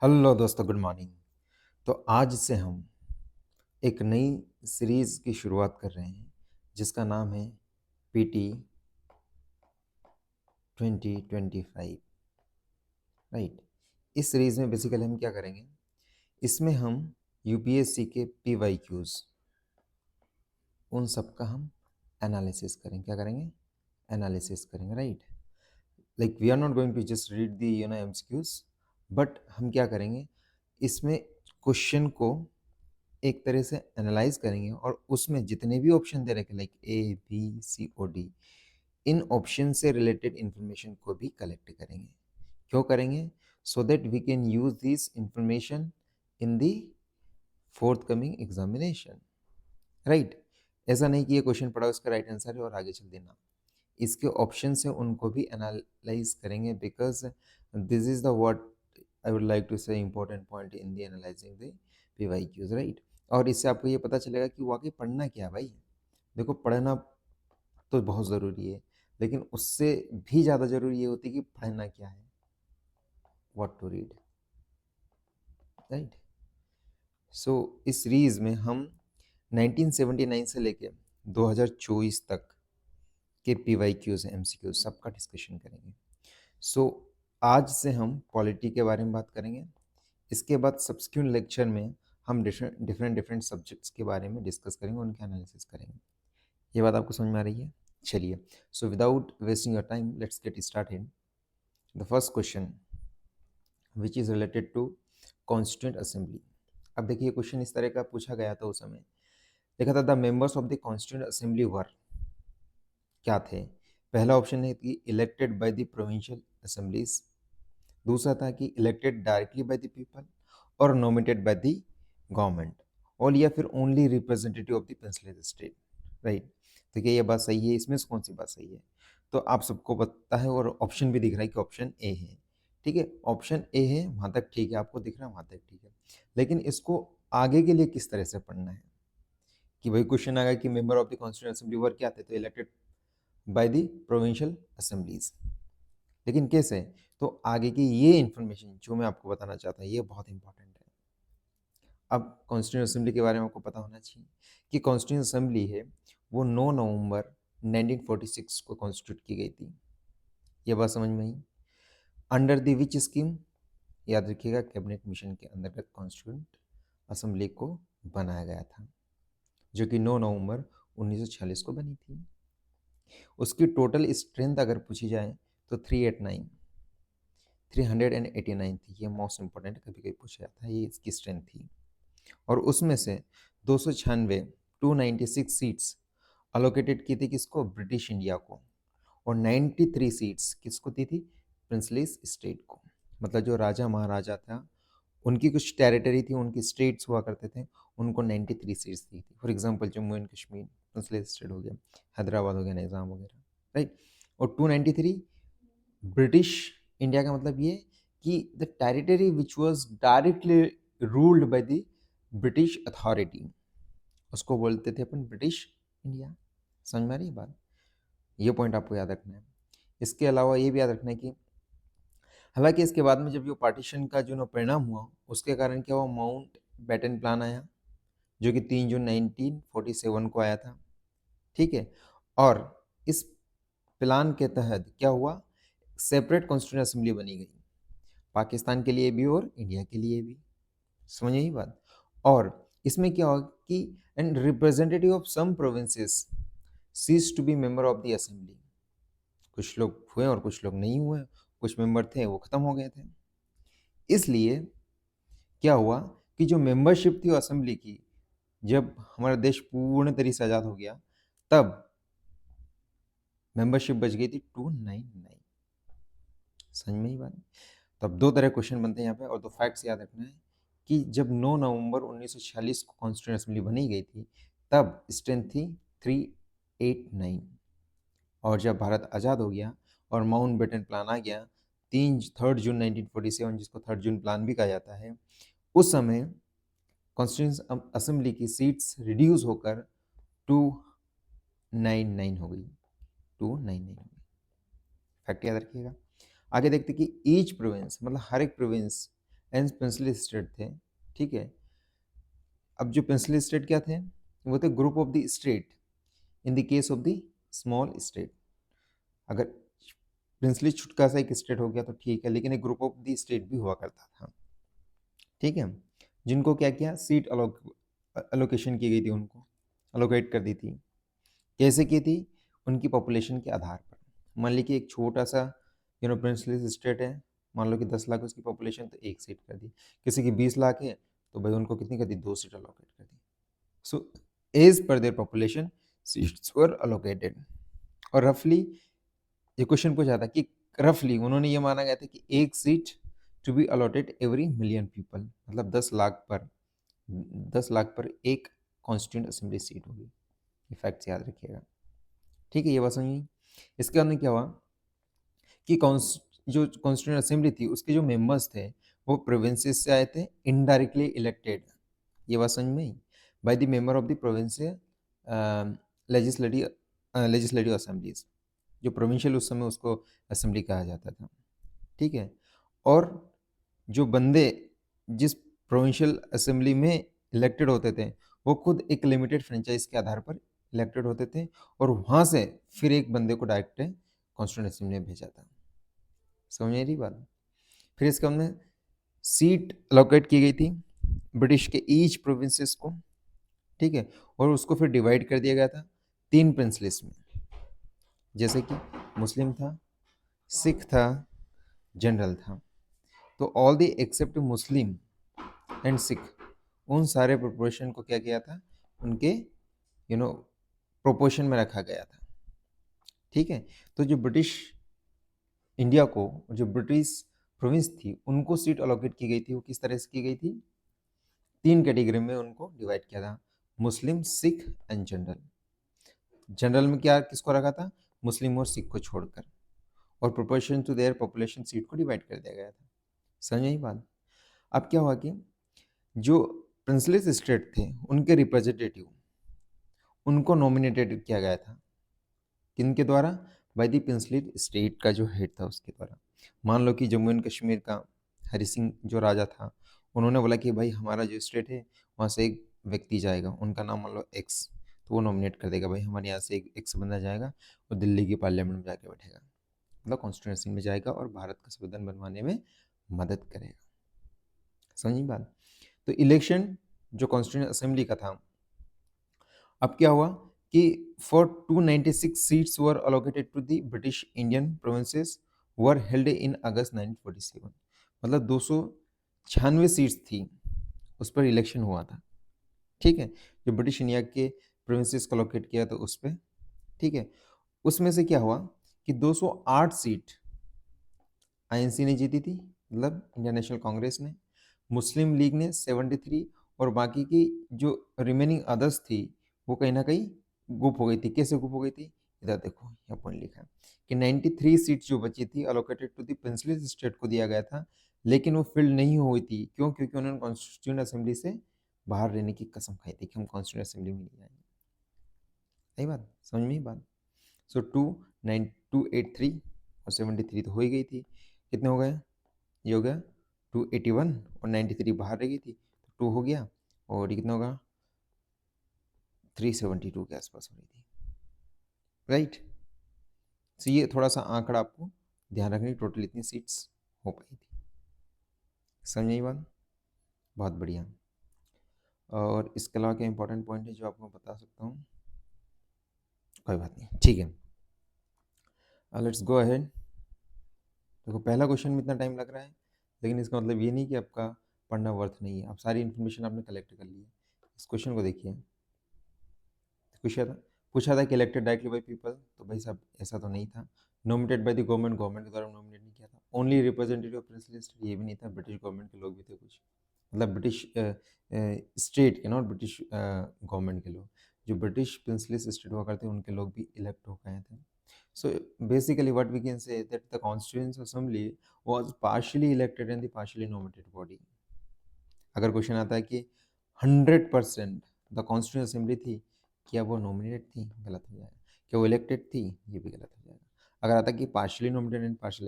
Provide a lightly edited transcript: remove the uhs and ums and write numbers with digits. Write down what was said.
Hello दोस्तों, good morning. तो आज से हम एक नई सीरीज़ की शुरुआत कर रहे हैं जिसका नाम है पीटी 2025। राइट। इस सीरीज़ में बेसिकली हम क्या करेंगे, इसमें हम यूपीएससी के पीवाईक्यूज उन सब का हम एनालिसिस करेंगे। क्या करेंगे? एनालिसिस करेंगे। Right. Like we are not going to just read the MCQs, but हम क्या करेंगे, इसमें क्वेश्चन को एक तरह से एनालाइज करेंगे और उसमें जितने भी ऑप्शन दे रखे लाइक ए बी सी और डी, इन ऑप्शन से रिलेटेड इंफॉर्मेशन को भी कलेक्ट करेंगे। क्यों करेंगे? So that we can use this information in the forthcoming examination. Right. ऐसा नहीं कि ये क्वेश्चन पढ़ा उसका राइट आंसर है और आगे चल देना। इसके ऑप्शन से उनको भी एनालाइज करेंगे, because this is the what I would like to say important point in the analysing the PYQs. Right. और इससे आपको ये पता चलेगा कि वाकई पढ़ना क्या है भाई। देखो, पढ़ना तो बहुत ज़रूरी है, लेकिन उससे भी ज़्यादा ज़रूरी ये होती है कि पढ़ना क्या है, व्हाट टू रीड। राइट। सो इस सीरीज़ में हम 1979 से लेके 2024 तक के पीवाईक्यूज एमसीक्यूज सबका डिस्कशन करेंगे। सो आज से हम पॉलिटी के बारे में बात करेंगे। इसके बाद सब्सिक्वेंट लेक्चर में हम डिफरेंट सब्जेक्ट्स के बारे में डिस्कस करेंगे, उनके एनालिसिस करेंगे। ये बात आपको समझ में आ रही है? चलिए, so without wasting your time let's get started. The first question which is related to constituent assembly. अब देखिए, क्वेश्चन इस तरह का पूछा गया था उस समय। देखा था the members of the constituent assembly were क्या थे। पहला ऑप्शन है कि elected by the provincial assemblies, दूसरा था कि elected directly by the people और नॉमिनेटेड बाय द गवर्नमेंट, और या फिर only representative of the princely state. Right. तो क्या ये बात सही है? इसमें से कौन सी बात सही है? तो आप सबको पता है और ऑप्शन भी दिख रहा है कि ऑप्शन ए है। ठीक है, ऑप्शन ए है, वहाँ तक ठीक है, आपको दिख रहा है वहाँ तक ठीक है। लेकिन इसको आगे के लिए किस तरह से पढ़ना है कि भाई क्वेश्चन आ गया कि member of the constituent assembly were क्या थे, तो elected by the provincial assemblies. लेकिन कैसे? तो आगे की ये इन्फॉर्मेशन जो मैं आपको बताना चाहता हूँ ये बहुत इंपॉर्टेंट है। अब कॉन्स्टिट्यूंट असेंबली के बारे में आपको पता होना चाहिए कि कॉन्स्टिट्यूंट असेंबली है वो 9 नवंबर 1946 को कॉन्स्टिट्यूट की गई थी। ये बात समझ में आई? Under the which scheme? याद रखिएगा, कैबिनेट मिशन के अंतर्गत कॉन्स्टिट्यूंट असेंबली को बनाया गया था, जो कि 9 नवंबर 1946 को बनी थी। उसकी टोटल स्ट्रेंथ अगर पूछी जाए तो 389 थी। ये मोस्ट इंपॉर्टेंट कभी कभी पूछा जाता है, ये इसकी स्ट्रेंथ थी। और उसमें से 296 296 सीट्स अलोकेटेड की थी किसको? ब्रिटिश इंडिया को। और 93 सीट्स किसको दी थी? प्रिंसलीस स्टेट को। मतलब जो राजा महाराजा था उनकी कुछ टेरिटरी थी, उनकी स्टेट्स हुआ करते थे, उनको 93 सीट्स दी थी। For example Jammu and Kashmir princely state हो गया, हैदराबाद हो गया, निज़ाम वगैरह। राइट। और 293 ब्रिटिश इंडिया का मतलब ये कि the territory which was directly ruled by the British authority, उसको बोलते थे अपन ब्रिटिश इंडिया। समझ में आ रही है बात? ये पॉइंट आपको याद रखना है। इसके अलावा ये भी याद रखना है कि हालांकि इसके बाद में जब जो पार्टीशन का जो परिणाम हुआ उसके कारण क्या हुआ, माउंट बैटन प्लान आया, जो कि 3 जून 1947 को आया था। ठीक है। और इस प्लान के तहत क्या हुआ, सेपरेट कॉन्स्टिट्यूंट असेंबली बनी गई, पाकिस्तान के लिए भी और इंडिया के लिए भी। समझ यही बात? और इसमें क्या हुआ कि and representative of some provinces cease to be member of the assembly. कुछ लोग हुए और कुछ लोग नहीं हुए, कुछ मेंबर थे वो खत्म हो गए थे। इसलिए क्या हुआ कि जो मेंबरशिप थी असेंबली की, जब हमारा देश पूर्ण तरीके से आज़ाद हो गया तब मेंबरशिप बच गई थी 299। समझ में ही बात? तब दो तरह क्वेश्चन बनते हैं यहाँ पे, और दो फैक्ट्स याद रखना है कि जब 9 नवंबर 1946 को कॉन्स्टिट्यूंट असेंबली बनी गई थी तब स्ट्रेंथ थी 389, और जब भारत आज़ाद हो गया और माउंट बेटन प्लान आ गया 3 जून 1947, जिसको 3 जून प्लान भी कहा जाता है, उस समय कॉन्स्टिट्यूंट असेंबली की सीट्स रिड्यूस होकर 299 हो गई। 299 हो गई। फैक्ट याद रखिएगा। आगे देखते कि ईच प्रोविंस मतलब हर एक प्रोविंस एंड प्रिंसली स्टेट थे, ठीक है। अब जो प्रिंसली स्टेट क्या थे, वो थे group of the state in the case of the small state. अगर प्रिंसली छुटका सा एक स्टेट हो गया तो ठीक है, लेकिन एक ग्रुप ऑफ द स्टेट भी हुआ करता था, ठीक है, जिनको क्या किया, सीट अलोकेशन की गई थी, उनको अलोकेट कर दी थी। कैसे की थी, उनकी पॉपुलेशन के आधार पर। मान ली कि एक छोटा सा प्रिंसली स्टेट है, मान लो कि 10 लाख उसकी पॉपुलेशन, तो एक सीट कर दी। किसी की 20 लाख है तो भाई उनको कितनी कर दी, 2 सीट अलोकेट कर दी। So as per their population seats were allocated. और रफली ये क्वेश्चन पूछा था कि रफली उन्होंने ये माना गया था कि एक seat to be allotted every million people, मतलब 10 लाख पर एक कॉन्स्टिट्यूंट असेंबली सीट होगी। ये फैक्ट्स याद रखिएगा, ठीक है। ये बात समझिए। इसके अंदर क्या हुआ कि जो कॉन्स्टिट्यूंट असेंबली थी उसके जो मेंबर्स थे वो प्रोविंसेस से आए थे, इनडायरेक्टली इलेक्टेड। ये बात समझ में आई, by the member of the provincial legislative assemblies. जो प्रोविंशियल उस समय उसको असेंबली कहा जाता था, ठीक है। और जो बंदे जिस प्रोविंशियल असेंबली में इलेक्टेड होते थे वो खुद एक लिमिटेड फ्रेंचाइज के आधार पर इलेक्टेड होते थे, और वहाँ से फिर एक बंदे को डायरेक्ट कॉन्स्टिट्यूंट असेंबली में भेजा था। समझ में रही बात। फिर इसके हमने सीट अलोकेट की गई थी ब्रिटिश के ईच प्रोविंसेस को, ठीक है, और उसको फिर डिवाइड कर दिया गया था 3 प्रिंसलिस में, जैसे कि मुस्लिम था, सिख था, जनरल था। तो all the except Muslim and Sikh, उन सारे प्रोपोर्शन को क्या किया था, उनके प्रोपोर्शन में रखा गया था, ठीक है। तो जो ब्रिटिश इंडिया को, जो ब्रिटिश प्रोविंस थी, उनको सीट अलोकेट की गई थी, वो किस तरह से की गई थी, 3 कैटेगरी में उनको डिवाइड किया था, मुस्लिम, सिख एंड जनरल। जनरल में क्या किसको रखा था, मुस्लिम और सिख को छोड़कर, और proportion to their population seat को डिवाइड कर दिया गया था। समझ यही बात। अब क्या हुआ कि जो प्रिंसलेस स्टेट थे उनके रिप्रेजेंटेटिव, उनको नॉमिनेटेड किया गया था, किनके द्वारा, बाय द प्रिंसली स्टेट का जो हेड था उसके द्वारा। मान लो कि जम्मू एंड कश्मीर का हरि सिंह जो राजा था, उन्होंने बोला कि भाई हमारा जो स्टेट है वहाँ से एक व्यक्ति जाएगा, उनका नाम मान लो एक्स, तो वो नॉमिनेट कर देगा भाई हमारे यहाँ से एक एक्स बंदा जाएगा, वो दिल्ली की पार्लियामेंट में जाके बैठेगा, मतलब कॉन्स्टिट्यूंसी में जाएगा और भारत का संविधान बनवाने में मदद करेगा। समझी बात। तो इलेक्शन जो कॉन्स्टिट्यूंट असेंबली का था, अब क्या हुआ कि for 296 seats were allocated to the British Indian provinces were held in August 1947, मतलब 296 सीट्स थी, उस पर इलेक्शन हुआ था, ठीक है, जो ब्रिटिश इंडिया के प्रोविंसेस को अलोकेट किया था उस पर, ठीक है। उसमें से क्या हुआ कि 208 सीट आईएनसी ने जीती थी, मतलब इंडियन नेशनल कांग्रेस ने, मुस्लिम लीग ने 73, और बाकी की जो रिमेनिंग अदर्स थी वो कहीं ना कहीं गुप हो गई थी। कैसे गुप हो गई थी, इधर देखो यहाँ पॉइंट लिखा है कि 93 सीट जो बची थी allocated to the princely state को दिया गया था, लेकिन वो फिल्ड नहीं हुई थी। क्यों? क्योंकि उन्होंने कॉन्स्टिट्यूंट असेंबली से बाहर रहने की कसम खाई थी कि हम कॉन्स्टिट्यूंट असेंबली में नहीं जाएंगे। सही बात, समझ में ही बात। सो 283 और 73 तो हो ही गई थी, कितने हो गए, ये हो गया 281 और 93 बाहर रह गई थी, तो 2 हो गया, और ये कितना होगा 372 के आसपास हो रही थी, राइट। सो ये थोड़ा सा आंकड़ा आपको ध्यान रखने, टोटल इतनी सीट्स हो पाई थी। समझ ये बात, बहुत बढ़िया। और इसके अलावा क्या इंपॉर्टेंट पॉइंट है जो आपको बता सकता हूँ, कोई बात नहीं, ठीक है। Let's go ahead. देखो पहला क्वेश्चन में इतना टाइम लग रहा है, लेकिन इसका मतलब ये नहीं कि आपका पढ़ना वर्थ नहीं है, आप सारी इन्फॉर्मेशन आपने कलेक्ट कर ली है। इस क्वेश्चन को देखिए, पूछा था कि इलेक्टेड डायरेक्टली बाई पीपल, तो भाई साहब ऐसा तो नहीं था। नॉमिनेटेड बाई द गवर्नमेंट के द्वारा नॉमिनेट नहीं किया था। Only representative of princely state, ये भी नहीं था, ब्रिटिश गवर्नमेंट के लोग भी थे कुछ, मतलब ब्रिटिश स्टेट के, नॉट ब्रिटिश गवर्नमेंट के लोग। जो ब्रिटिश प्रिंसली स्टेट हुआ करते उनके लोग भी इलेक्ट हो गए थे। So basically what we can say that the Constituent Assembly was partially elected and the partially nominated body. अगर क्वेश्चन आता है कि 100% द कॉन्स्टिट्यूंट असेंबली थी, क्या वो नॉमिनेटेड थी, गलत हो जाएगा। क्या वो इलेक्टेड थी, ये भी गलत हो जाएगा। अगर आता है कि पार्शियली नॉमिनेटेड एंड पार्शियल